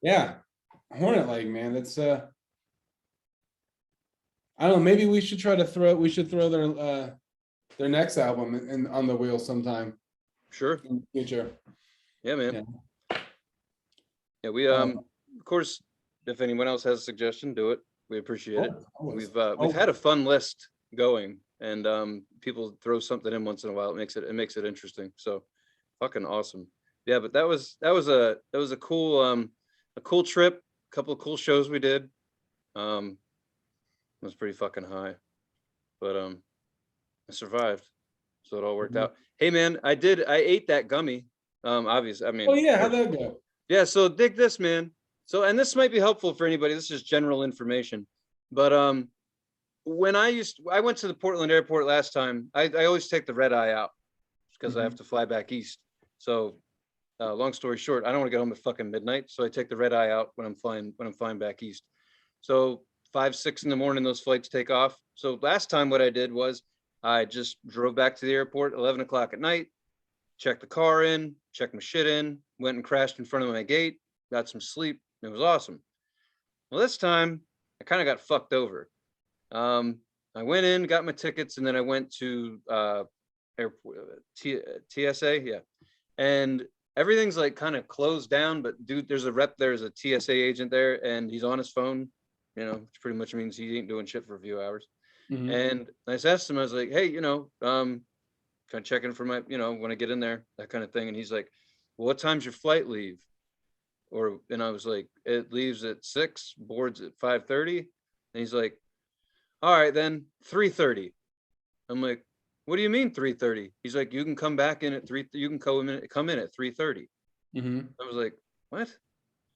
Yeah, Hornet Leg, man. That's I don't know. Maybe we should throw their next album on the wheel sometime.
Sure.
In the future.
Yeah, man. Yeah, we of course, if anyone else has a suggestion, do it. We appreciate it. We've had a fun list going, and people throw something in once in a while. It makes it interesting. So fucking awesome. Yeah, but that was a cool trip. A couple of cool shows we did. It was pretty fucking high, but I survived, so it all worked out. Hey man, I ate that gummy. Obviously, I mean.
Oh yeah, how'd that go?
Yeah, so dig this, man. So, and this might be helpful for anybody. This is general information, but when I went to the Portland airport last time. I always take the red eye out because I have to fly back east. So, long story short, I don't want to get home at fucking midnight, so I take the red eye out when I'm flying back east. So 5, 6 in the morning, those flights take off. So last time what I did was I just drove back to the airport 11 o'clock at night, checked the car in, checked my shit in, went and crashed in front of my gate, got some sleep. It was awesome. Well, this time I kind of got fucked over. I went in, got my tickets, and then I went to airport TSA, yeah, and everything's like kind of closed down. But dude, there's a TSA agent there, and he's on his phone. Which pretty much means he ain't doing shit for a few hours. And I asked him, I was like, hey, kind of checking for my, when I get in there, that kind of thing. And he's like, well, what time's your flight leave? And I was like, it leaves at 6, boards at 5:30. And he's like, all right, then 3:30. I'm like, what do you mean 3:30? He's like, you can come back in at 3. You can come in at 3:30. I was like, what?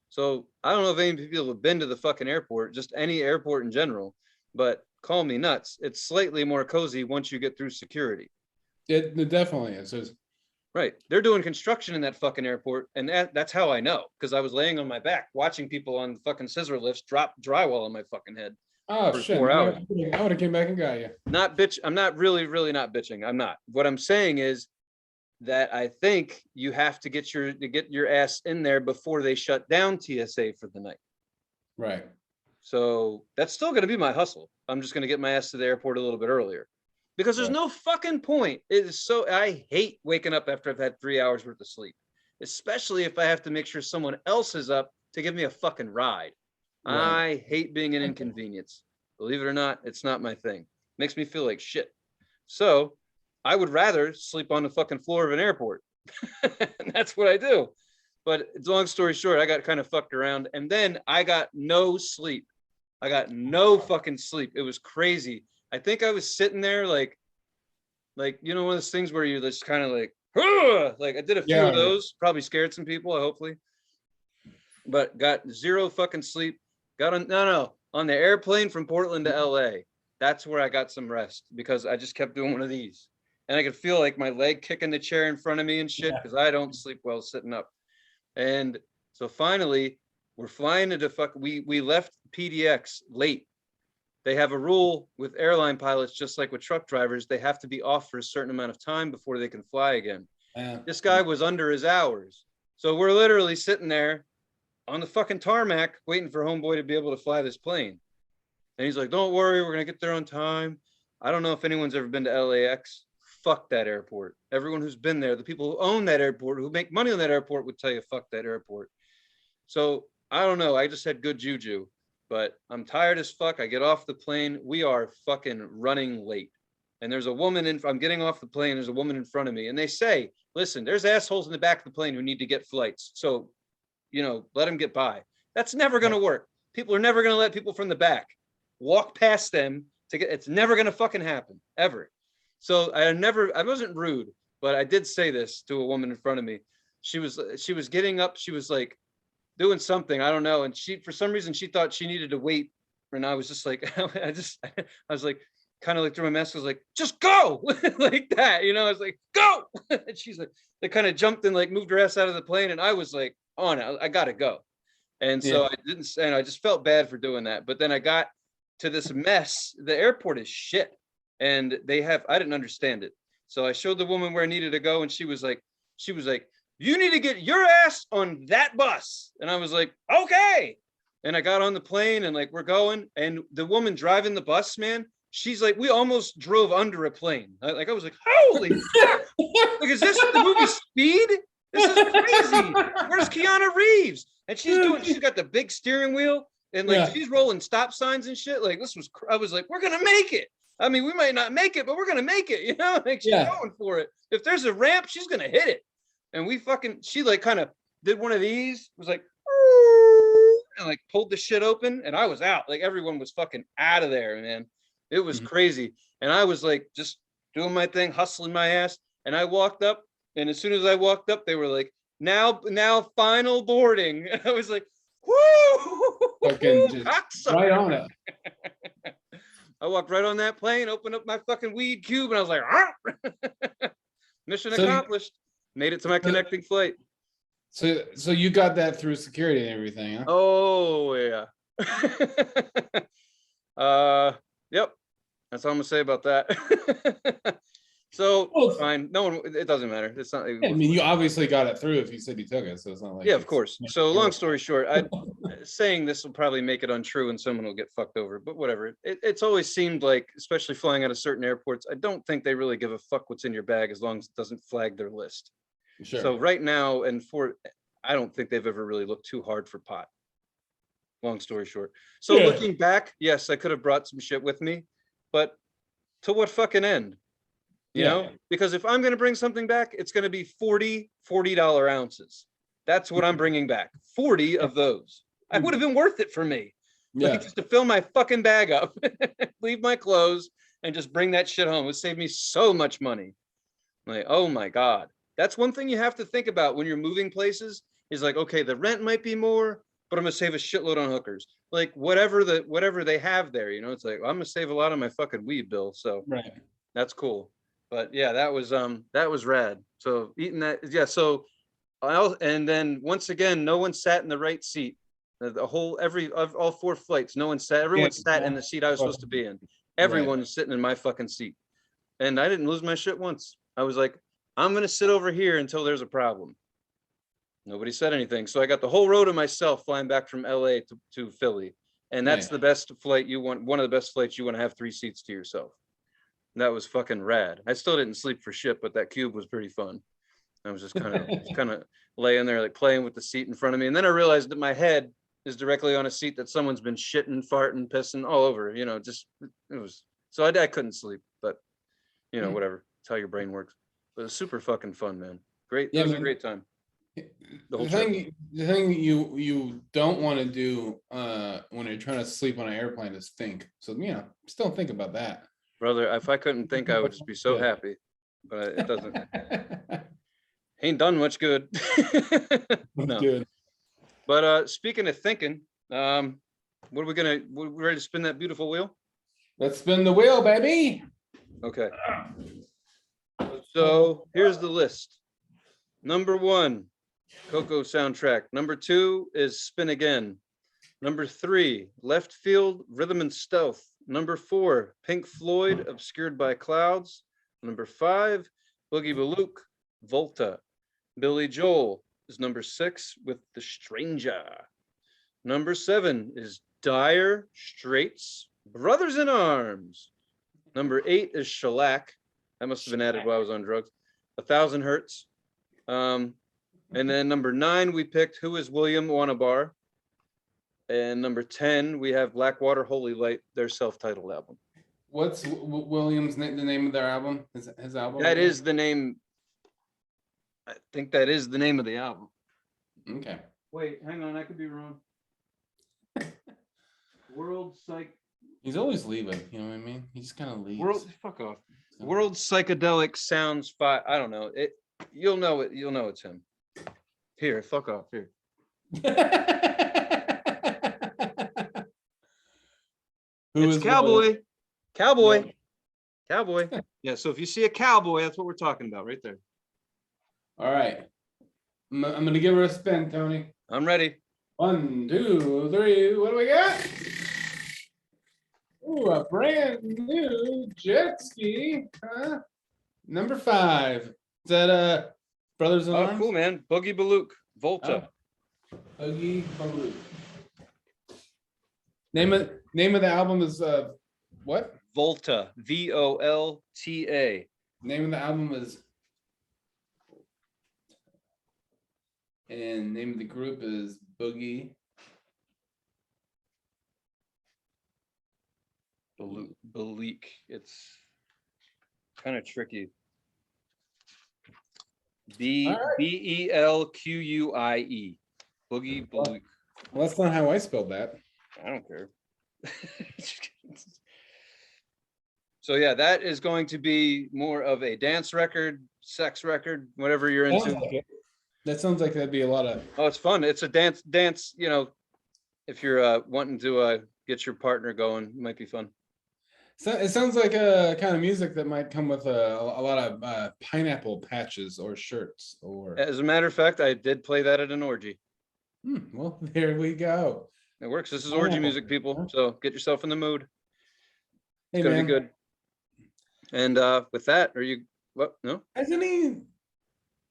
So I don't know if any people have been to the fucking airport, just any airport in general, but call me nuts. It's slightly more cozy once you get through security.
It definitely is.
Right. They're doing construction in that fucking airport. And that's how I know, because I was laying on my back watching people on fucking scissor lifts drop drywall on my fucking head.
Oh, shit.
4 hours.
I would have came back and got you.
Not bitch. I'm not really not bitching. I'm not. What I'm saying is that I think you have to get your ass in there before they shut down TSA for the night.
Right.
So that's still going to be my hustle. I'm just going to get my ass to the airport a little bit earlier, because there's no fucking point. I hate waking up after I've had 3 hours worth of sleep, especially if I have to make sure someone else is up to give me a fucking ride. Right. I hate being an inconvenience. Believe it or not, it's not my thing. Makes me feel like shit. So I would rather sleep on the fucking floor of an airport. And that's what I do. But long story short, I got kind of fucked around, and then I got no sleep. I got no fucking sleep. It was crazy. I think I was sitting there like Like, you know, one of those things where you just kind of like I did a few of those, probably scared some people, hopefully, but got zero fucking sleep. Got on, no, on the airplane from Portland to LA. That's where I got some rest because I just kept doing one of these. And I could feel like my leg kicking the chair in front of me and shit because I don't sleep well sitting up. And so finally, we're flying into we left PDX late. They have a rule with airline pilots, just like with truck drivers, they have to be off for a certain amount of time before they can fly again. This guy was under his hours. So we're literally sitting there on the fucking tarmac waiting for homeboy to be able to fly this plane. And he's like, don't worry, we're going to get there on time. I don't know if anyone's ever been to LAX. Fuck that airport. Everyone who's been there, the people who own that airport, who make money on that airport would tell you, fuck that airport. So I don't know. I just had good juju, but I'm tired as fuck. I get off the plane. We are fucking running late. And there's a woman I'm getting off the plane. There's a woman in front of me. And they say, listen, there's assholes in the back of the plane who need to get flights. So, you know, let them get by. That's never going to work. People are never going to let people from the back walk past them to get, it's never going to fucking happen, ever. So I wasn't rude, but I did say this to a woman in front of me. She was getting up. She was like doing something, I don't know. And for some reason, she thought she needed to wait. And I was just like, I was like, kind of like through my mask, I was like, just go like that. You know, I was like, go. And she's like, they kind of jumped and like moved her ass out of the plane. And I was like, oh no, I got to go. And so I didn't, and I just felt bad for doing that. But then I got to this mess. The airport is shit. And I didn't understand it. So I showed the woman where I needed to go. And she was like, you need to get your ass on that bus. And I was like, okay. And I got on the plane and like, we're going. And the woman driving the bus, man, she's like, we almost drove under a plane. I was like, holy fuck. Like, is this the movie Speed? This is crazy. Where's Keanu Reeves? And she's got the big steering wheel and like she's rolling stop signs and shit. Like I was like, we're going to make it. I mean, we might not make it, but we're going to make it, you know, like she's going for it. If there's a ramp, she's going to hit it. And she like kind of did one of these, was like, and like pulled the shit open and I was out. Like everyone was fucking out of there, man. It was crazy. And I was like, just doing my thing, hustling my ass. And I walked up and as soon as I walked up, they were like, now final boarding. And I was like, whoo,
right on it.
I walked right on that plane, opened up my fucking weed cube, and I was like, mission accomplished. Made it to my connecting flight.
So you got that through security and everything, huh?
Oh yeah. Yep. That's all I'm gonna say about that. So fine. No one. It doesn't matter. It's not.
I mean, you obviously got it through if you said you took it, so it's not like.
Yeah, of course. So long story short, saying this will probably make it untrue and someone will get fucked over. But whatever. It's always seemed like, especially flying out of certain airports, I don't think they really give a fuck what's in your bag as long as it doesn't flag their list. Sure. So right now, I don't think they've ever really looked too hard for pot. Long story short. So looking back, yes, I could have brought some shit with me, but to what fucking end? You know, because if I'm going to bring something back, it's going to be $40 ounces. That's what I'm bringing back. 40 of those. It would have been worth it for me. Like, just to fill my fucking bag up, leave my clothes and just bring that shit home. It would save me so much money. Like, oh my God. That's one thing you have to think about when you're moving places is like, okay, the rent might be more, but I'm going to save a shitload on hookers. Like whatever they have there, you know, it's like, well, I'm going to save a lot on my fucking weed bill. So that's cool. But yeah, that was rad. So eating that, so and then once again, no one sat in the right seat. All 4 flights, no one sat. Everyone sat in the seat I was supposed to be in. Everyone was sitting in my fucking seat, and I didn't lose my shit once. I was like, I'm gonna sit over here until there's a problem. Nobody said anything, so I got the whole row to myself flying back from LA to Philly, and that's the best flight you want. One of the best flights you want to have 3 seats to yourself. That was fucking rad. I still didn't sleep for shit, but that cube was pretty fun. I was just kind of laying there, like playing with the seat in front of me. And then I realized that my head is directly on a seat that someone's been shitting, farting, pissing all over, you know, so I couldn't sleep, but you know, whatever. It's how your brain works. But it was super fucking fun, man. Great. It was a great time.
The thing you don't want to do when you're trying to sleep on an airplane is think. So, you know, still think about that.
Brother, if I couldn't think, I would just be so happy. but it doesn't. Ain't done much good. No.
Good.
But speaking of thinking, what are we gonna? We're ready to spin that beautiful wheel?
Let's spin the wheel, baby.
Okay. So here's the list. Number 1, Coco soundtrack. Number 2 is Spin Again. Number 3, Left Field, Rhythm and Stealth. Number 4, Pink Floyd, Obscured by Clouds. Number 5, Boogie Baluch, Volta. Billy Joel is number 6 with The Stranger. Number 7 is Dire Straits, Brothers in Arms. Number 8 is Shellac. That must have been added while I was on drugs. 1,000 Hertz. And then number 9, we picked Who is William Wanabar. And number 10, we have Blackwater Holy Light, their self-titled album.
What's Williams' the name of their album? His album?
That is the name. I think that is the name of the album.
Okay.
Wait, hang on, I could be wrong. World Psych.
He's always leaving. You know what I mean? He just kind of leaves.
Fuck off. World Psychedelic Sounds 5. I don't know. You'll know it. You'll know it's him. Here, fuck off. Here. It's Cowboy. Cowboy.
Yeah.
Cowboy. Yeah, so if you see a cowboy, that's what we're talking about right there.
All right. I'm going to give her a spin, Tony.
I'm ready.
1, 2, 3. What do we got? Ooh, a brand new jet ski. Huh? Number 5. Is that Brothers in Arms?
Oh, cool, man. Boogie Baluch, Volta.
Boogie Baluch. Name of the album is what?
Volta. VOLTA.
Name of the album is, and name of the group is Boogie
Baluch. It's kind of tricky. BELQUIE. Boogie Baluch.
Well, that's not how I spelled that.
I don't care. So yeah, that is going to be more of a dance record, sex record, whatever you're into.
That sounds like that'd be a lot of.
Oh, it's fun. It's a dance. You know, if you're wanting to get your partner going, it might be fun.
So it sounds like a kind of music that might come with a lot of pineapple patches or shirts. Or
As a matter of fact, I did play that at an orgy.
Well, there we go.
It works. This is orgy music, people. So get yourself in the mood. It's gonna be good. And with that, are you what? No?
Hasn't he?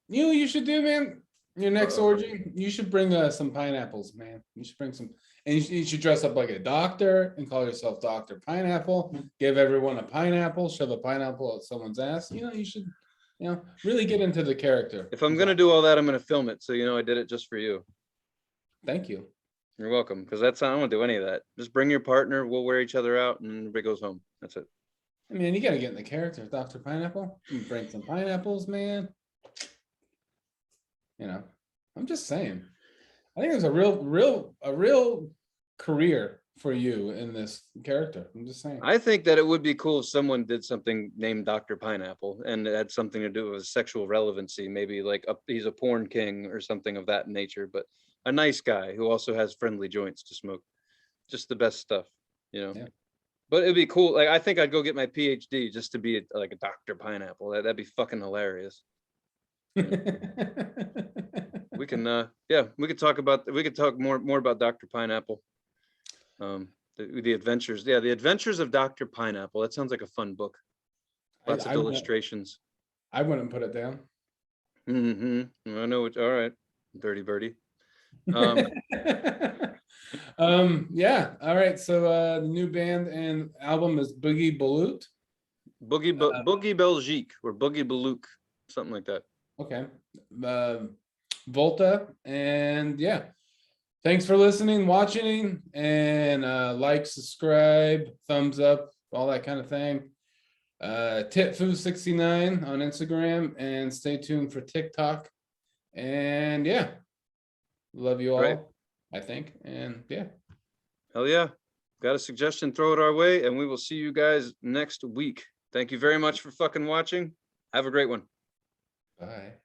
You should do, man. Your next orgy, you should bring some pineapples, man. You should bring some, and you should dress up like a doctor and call yourself Dr. Pineapple. Give everyone a pineapple, shove a pineapple at someone's ass. You know, you should, really get into the character.
If I'm gonna do all that, I'm gonna film it. So I did it just for you.
Thank you.
You're welcome. Because I don't want to do any of that. Just bring your partner. We'll wear each other out, and everybody goes home. That's it.
I mean, you got to get in the character, Dr. Pineapple. Bring some pineapples, man. I'm just saying. I think there's a real career for you in this character. I'm just saying.
I think that it would be cool if someone did something named Dr. Pineapple and it had something to do with sexual relevancy. Maybe like he's a porn king or something of that nature, but a nice guy who also has friendly joints to smoke. Just the best stuff, Yeah. But it'd be cool. Like I think I'd go get my PhD just to be like a Dr. Pineapple. That'd be fucking hilarious. We can we could talk more about Dr. Pineapple. The adventures. Yeah, the adventures of Dr. Pineapple. That sounds like a fun book. Lots of illustrations.
I wouldn't put it down.
I know all right. Dirty birdie.
Yeah. All right. So the new band and album is Boogie Baluch.
Boogie Belgique or Boogie Baluch, something like that.
Okay. Volta, and thanks for listening, watching, and like, subscribe, thumbs up, all that kind of thing. Titfoo69 on Instagram, and stay tuned for TikTok. And love you all, right. I think. And
hell yeah. Got a suggestion, throw it our way, and we will see you guys next week. Thank you very much for fucking watching. Have a great one.
Bye.